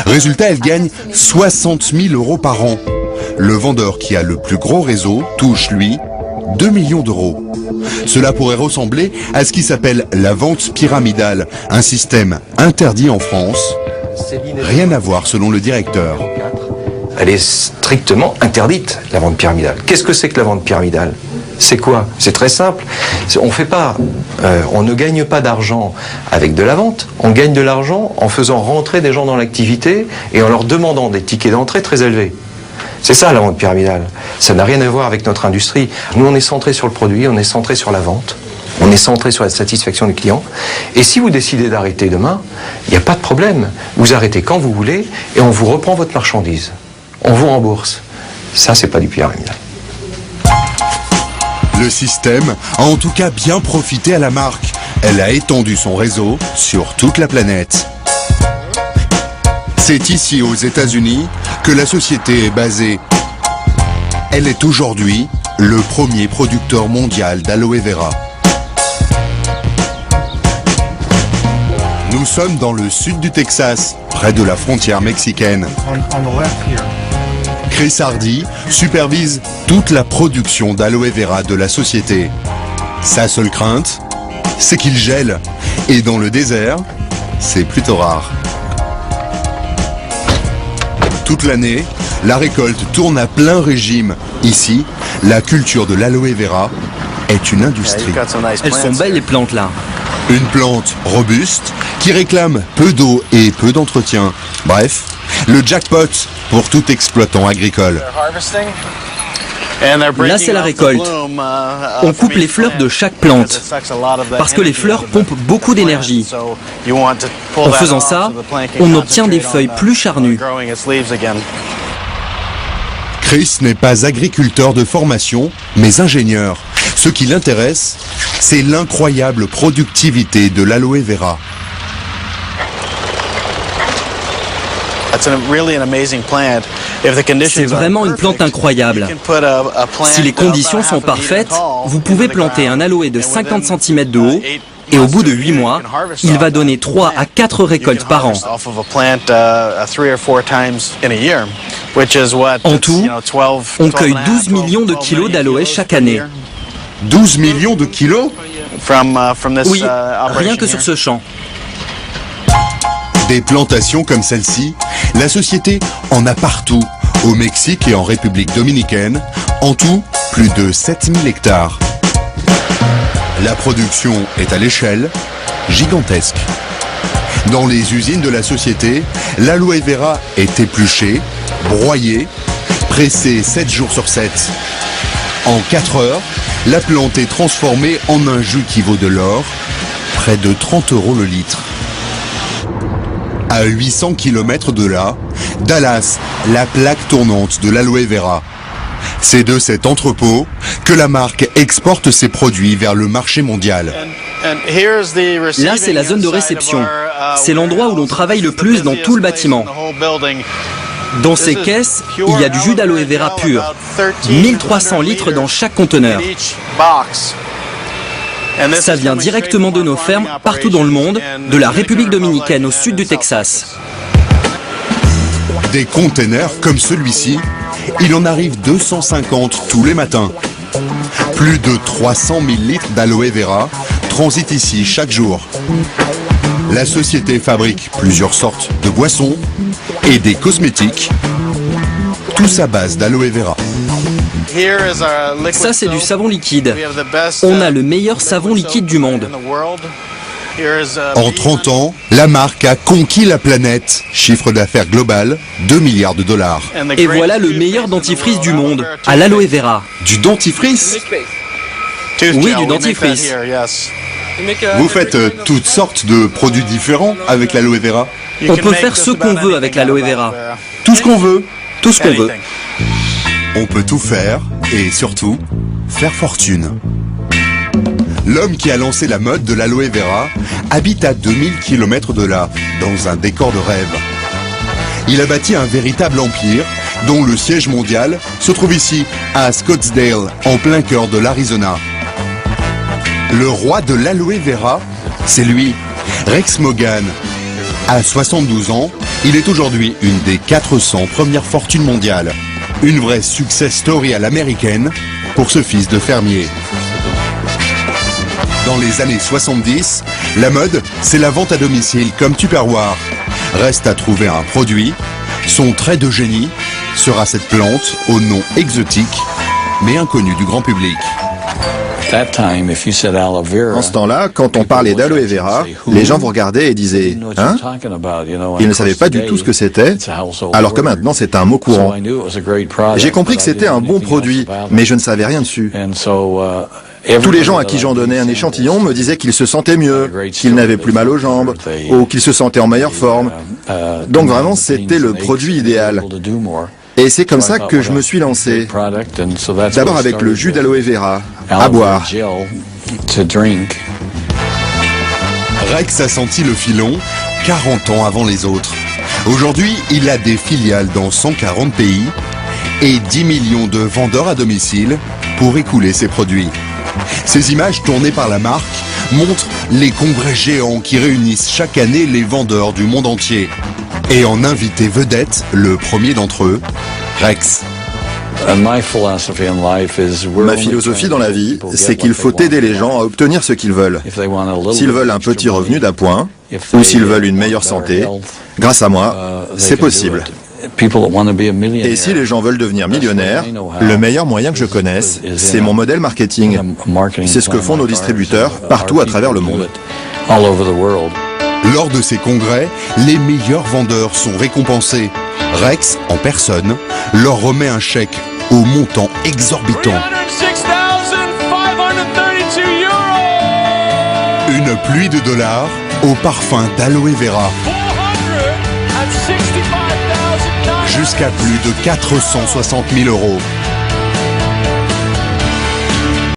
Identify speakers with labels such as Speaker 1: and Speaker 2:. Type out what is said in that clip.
Speaker 1: Résultat, elle gagne 60 000 € par an. Le vendeur qui a le plus gros réseau touche, lui, 2 millions d'euros. Cela pourrait ressembler à ce qui s'appelle la vente pyramidale, un système interdit en France. Rien à voir selon le directeur.
Speaker 2: Elle est strictement interdite, la vente pyramidale. Qu'est-ce que c'est que la vente pyramidale? C'est quoi? C'est très simple. On ne gagne pas d'argent avec de la vente. On gagne de l'argent en faisant rentrer des gens dans l'activité et en leur demandant des tickets d'entrée très élevés. C'est ça la vente pyramidale. Ça n'a rien à voir avec notre industrie. Nous, on est centré sur le produit, on est centré sur la vente, on est centré sur la satisfaction des clients. Et si vous décidez d'arrêter demain, il n'y a pas de problème. Vous arrêtez quand vous voulez et on vous reprend votre marchandise. On vous rembourse. Ça, c'est pas du pyramidal.
Speaker 1: Le système a en tout cas bien profité à la marque. Elle a étendu son réseau sur toute la planète. C'est ici aux États-Unis que la société est basée. Elle est aujourd'hui le premier producteur mondial d'aloe vera. Nous sommes dans le sud du Texas, près de la frontière mexicaine. Chris Hardy supervise toute la production d'aloe vera de la société. Sa seule crainte, c'est qu'il gèle. Et dans le désert, c'est plutôt rare. Toute l'année, la récolte tourne à plein régime. Ici, la culture de l'aloe vera est une industrie.
Speaker 3: Elles sont belles les plantes là.
Speaker 1: Une plante robuste qui réclame peu d'eau et peu d'entretien. Bref, le jackpot pour tout exploitant agricole.
Speaker 3: Là c'est la récolte. On coupe les fleurs de chaque plante parce que les fleurs pompent beaucoup d'énergie. En faisant ça, on obtient des feuilles plus charnues.
Speaker 1: Chris n'est pas agriculteur de formation, mais ingénieur. Ce qui l'intéresse, c'est l'incroyable productivité de l'aloe vera.
Speaker 3: C'est vraiment une plante incroyable. Si les conditions sont parfaites, vous pouvez planter un aloe de 50 cm de haut et au bout de 8 mois, il va donner 3 à 4 récoltes par an. En tout, on cueille 12 millions de kilos d'aloe chaque année.
Speaker 1: 12 millions de kilos?
Speaker 3: Oui, rien que sur ce champ.
Speaker 1: Des plantations comme celle-ci, la société en a partout, au Mexique et en République dominicaine, en tout plus de 7000 hectares. La production est à l'échelle gigantesque. Dans les usines de la société, l'aloe vera est épluché, broyé, pressé 7 jours sur 7. En 4 heures, la plante est transformée en un jus qui vaut de l'or, près de 30 € le litre. À 800 km de là, Dallas, la plaque tournante de l'aloe vera. C'est de cet entrepôt que la marque exporte ses produits vers le marché mondial.
Speaker 3: Là, c'est la zone de réception. C'est l'endroit où l'on travaille le plus dans tout le bâtiment. Dans ces caisses, il y a du jus d'aloe vera pur. 1300 litres dans chaque conteneur. Ça vient directement de nos fermes partout dans le monde, de la République dominicaine au sud du Texas.
Speaker 1: Des containers comme celui-ci, il en arrive 250 tous les matins. Plus de 300 000 litres d'aloe vera transitent ici chaque jour. La société fabrique plusieurs sortes de boissons et des cosmétiques, tous à base d'aloe vera.
Speaker 3: Ça, c'est du savon liquide. On a le meilleur savon liquide du monde.
Speaker 1: En 30 ans, la marque a conquis la planète. Chiffre d'affaires global, 2 milliards de dollars.
Speaker 3: Et voilà le meilleur dentifrice du monde, à l'aloe vera.
Speaker 1: Du dentifrice?
Speaker 3: Oui, du dentifrice.
Speaker 1: Vous faites toutes sortes de produits différents avec l'aloe vera?
Speaker 3: On peut faire ce qu'on veut avec l'aloe vera.
Speaker 1: Tout ce qu'on veut?
Speaker 3: Tout ce qu'on veut.
Speaker 1: On peut tout faire et surtout, faire fortune. L'homme qui a lancé la mode de l'aloe vera habite à 2000 km de là, dans un décor de rêve. Il a bâti un véritable empire, dont le siège mondial se trouve ici, à Scottsdale, en plein cœur de l'Arizona. Le roi de l'aloe vera, c'est lui, Rex Morgan. À 72 ans, Il est aujourd'hui une des 400 premières fortunes mondiales. Une vraie success story à l'américaine pour ce fils de fermier. Dans les années 70, la mode, c'est la vente à domicile comme Tupperware. Reste à trouver un produit. Son trait de génie sera cette plante au nom exotique, mais inconnue du grand public.
Speaker 4: En ce temps-là, quand on parlait d'aloe vera, les gens vous regardaient et disaient « Hein ?» Ils ne savaient pas du tout ce que c'était, alors que maintenant c'est un mot courant. J'ai compris que c'était un bon produit, mais je ne savais rien dessus. Tous les gens à qui j'en donnais un échantillon me disaient qu'ils se sentaient mieux, qu'ils n'avaient plus mal aux jambes, ou qu'ils se sentaient en meilleure forme. Donc vraiment, c'était le produit idéal. Et c'est comme ça que je me suis lancé. D'abord avec le jus d'aloe vera, à boire.
Speaker 1: Rex a senti le filon 40 ans avant les autres. Aujourd'hui, il a des filiales dans 140 pays et 10 millions de vendeurs à domicile pour écouler ses produits. Ces images tournées par la marque montrent les congrès géants qui réunissent chaque année les vendeurs du monde entier. Et en invité vedette, le premier d'entre eux, Rex.
Speaker 4: Ma philosophie dans la vie, c'est qu'il faut aider les gens à obtenir ce qu'ils veulent. S'ils veulent un petit revenu d'appoint, ou s'ils veulent une meilleure santé, grâce à moi, c'est possible. Et si les gens veulent devenir millionnaires, le meilleur moyen que je connaisse, c'est mon modèle marketing. C'est ce que font nos distributeurs partout à travers le monde.
Speaker 1: Lors de ces congrès, les meilleurs vendeurs sont récompensés. Rex, en personne, leur remet un chèque au montant exorbitant. Une pluie de dollars au parfum d'aloe vera. Jusqu'à plus de 460 000 €.